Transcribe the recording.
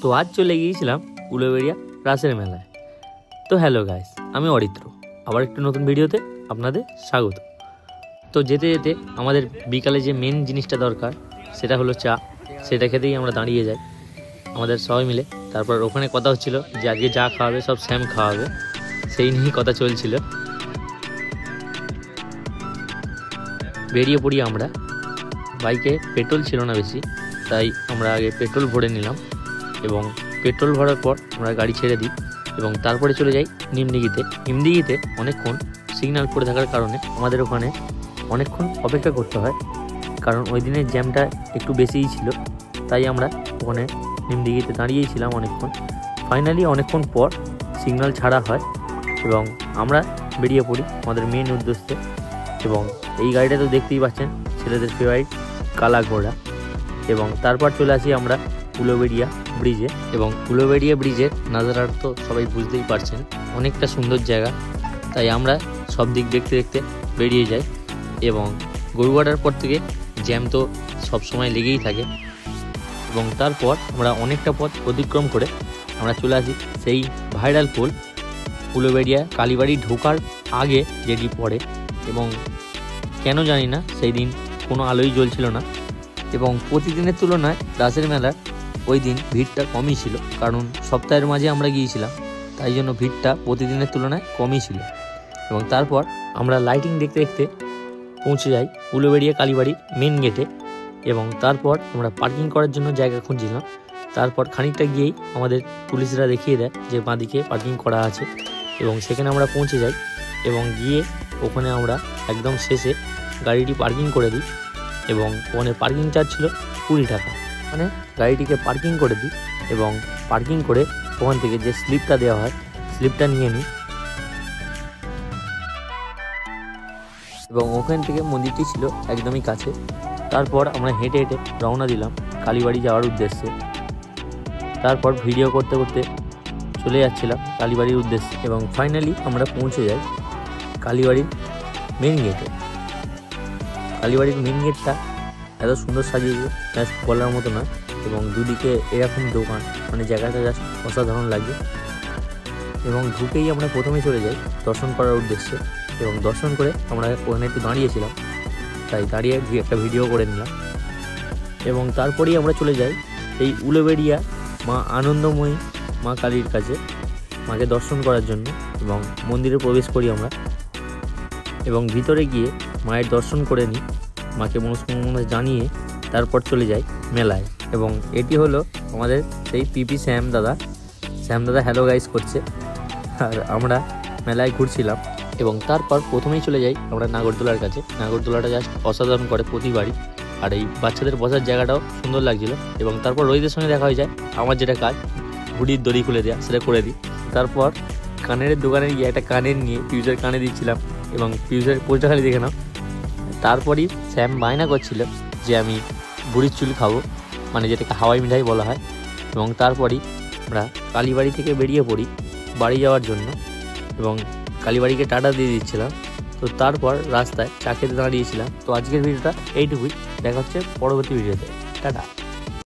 তো আজ চলে গিয়েছিলাম উলুবেড়িয়া রাসের মেলায়। তো হ্যালো গাইস, আমি অরিত্র, আবার একটু নতুন ভিডিওতে আপনাদের স্বাগত। তো যেতে যেতে আমাদের বিকালে যে মেন জিনিসটা দরকার সেটা হলো চা। সেটা খেতেই আমরা দাঁড়িয়ে যাই আমাদের সবাই মিলে। তারপর ওখানে কথা হচ্ছিল যে আজকে যা খাওয়াবে সব স্যাম খাওয়াবে, সেই নিয়েই কথা চলছিল। বেরিয়ে পড়ি আমরা। বাইকে পেট্রোল ছিল না বেশি, তাই আমরা আগে পেট্রোল ভরে নিলাম এবং পেট্রোল ভরার পর আমরা গাড়ি ছেড়ে দিই এবং তারপরে চলে যাই নিমদিঘিতে অনেকক্ষণ সিগন্যাল পড়ে থাকার কারণে আমাদের ওখানে অনেকক্ষণ অপেক্ষা করতে হয়, কারণ ওই দিনের জ্যামটা একটু বেশিই ছিল। তাই আমরা ওখানে নিমদিঘিতে দাঁড়িয়েই ছিলাম অনেকক্ষণ। ফাইনালি অনেকক্ষণ পর সিগন্যাল ছাড়া হয় এবং আমরা বেরিয়ে পড়ি আমাদের মেন উদ্দেশ্যে। এবং এই গাড়িটা তো দেখতেই পাচ্ছেন, ছেলেদের ফেভারিট কালা ঘোড়া। এবং তারপর চলে আসি আমরা উলুবেড়িয়া ব্রিজে। এবং উলুবেড়িয়া ব্রিজের নাজারা তো সবাই বুঝতেই পারছেন, অনেকটা সুন্দর জায়গা। তাই আমরা সব দিক দেখতে দেখতে বেরিয়ে যাই। এবং গরুয়াটার পর থেকে জ্যাম তো সব সময় লেগেই থাকে। এবং তারপর আমরা অনেকটা পথ অতিক্রম করে আমরা চলে আসি সেই ভাইরাল পোল উলুবেড়িয়া কালীবাড়ি ঢোকার আগে যেটি পড়ে। এবং কেন জানি না সেই দিন কোনো আলোই জ্বলছিল না এবং প্রতিদিনের তুলনায় রাসের মেলার ওই দিন ভিড়টা কমই ছিল, কারণ সপ্তাহের মাঝে আমরা গিয়েছিলাম, তাই জন্য ভিড়টা প্রতিদিনের তুলনায় কমই ছিল। এবং তারপর আমরা লাইটিং দেখতে দেখতে পৌঁছে যাই উলুবেড়িয়া কালীবাড়ির মেন গেটে। এবং তারপর আমরা পার্কিং করার জন্য জায়গা খুঁজছিলাম। তারপর খানিকটা গিয়েই আমাদের পুলিশরা দেখিয়ে দেয় যে বাঁদিকে পার্কিং করা আছে এবং সেখানে আমরা পৌঁছে যাই। এবং গিয়ে ওখানে আমরা একদম শেষে গাড়িটি পার্কিং করে দিই এবং ওখানে পার্কিং চার্জ ছিল 20 টাকা। মানে গাড়িটিকে পার্কিং করে দিই এবং পার্কিং করে ওখান থেকে যে স্লিপটা দেওয়া হয় স্লিপটা নিয়ে নিই। এবং ওখান থেকে মন্দিরটি ছিল একদমই কাছে। তারপর আমরা হেঁটে হেঁটে রওনা দিলাম কালীবাড়ি যাওয়ার উদ্দেশ্যে। তারপর ভিডিও করতে করতে চলে যাচ্ছিলাম কালীবাড়ির উদ্দেশ্যে এবং ফাইনালি আমরা পৌঁছে যাই কালীবাড়ির মেন গেটে। কালীবাড়ির মেন গেটটা এত সুন্দর সাজিয়েছে, জাস্ট বলার মতো না। এবং দুদিকে এরকম দোকান, মানে জায়গাটা জাস্ট অসাধারণ লাগে। এবং ঢুকেই আমরা প্রথমে চলে যাই দর্শন করার উদ্দেশ্যে। এবং দর্শন করে আমরা ওখানে একটু দাঁড়িয়েছিলাম, তাই দাঁড়িয়ে একটা ভিডিও করে নিলাম। এবং তারপরেই আমরা চলে যাই এই উলুবেড়িয়া মা আনন্দময়ী মা কালীর কাছে মাকে দর্শন করার জন্য। এবং মন্দিরে প্রবেশ করি আমরা এবং ভিতরে গিয়ে মায়ের দর্শন করে নিই, মাকে মনস্কামনা জানিয়ে তারপর চলে যাই মেলায়। এবং এটি হলো আমাদের সেই পিপি শ্যাম দাদা হ্যালো গাইস করছে, আর আমরা মেলায় ঘুরছিলাম। এবং তারপর প্রথমেই চলে যাই আমরা নাগরদোলার কাছে। নাগরদোলাটা জাস্ট অসাধারণ করে প্রতিবারই, আর এই বাচ্চাদের বসার জায়গাটাও সুন্দর লাগছিল। এবং তারপর রোহিতের সঙ্গে দেখা হয়ে যায়, আমার যেটা কাজ ঘুড়ির দড়ি খুলে দেওয়া সেটা করে দিই। তারপর কানের দোকানে গিয়ে একটা কানের নিয়ে পিউজের কানে দিচ্ছিলাম এবং পিউজের পোলটা খালি দেখে নাও। তারপরই স্যাম বায়না করছিল যে আমি বুড়ির চুল খাবো, মানে যেটাকে হাওয়াই মিঠাই বলা হয়। এবং তারপরই আমরা কালীবাড়ি থেকে বেরিয়ে পড়ি বাড়ি যাওয়ার জন্য এবং কালীবাড়িকে টাটা দিয়ে দিচ্ছিলাম। তো তারপর রাস্তায় চা খেতে দাঁড়িয়েছিলাম। তো আজকের ভিডিওটা এইটুকুই, দেখা হচ্ছে পরবর্তী ভিডিওতে। টাটা।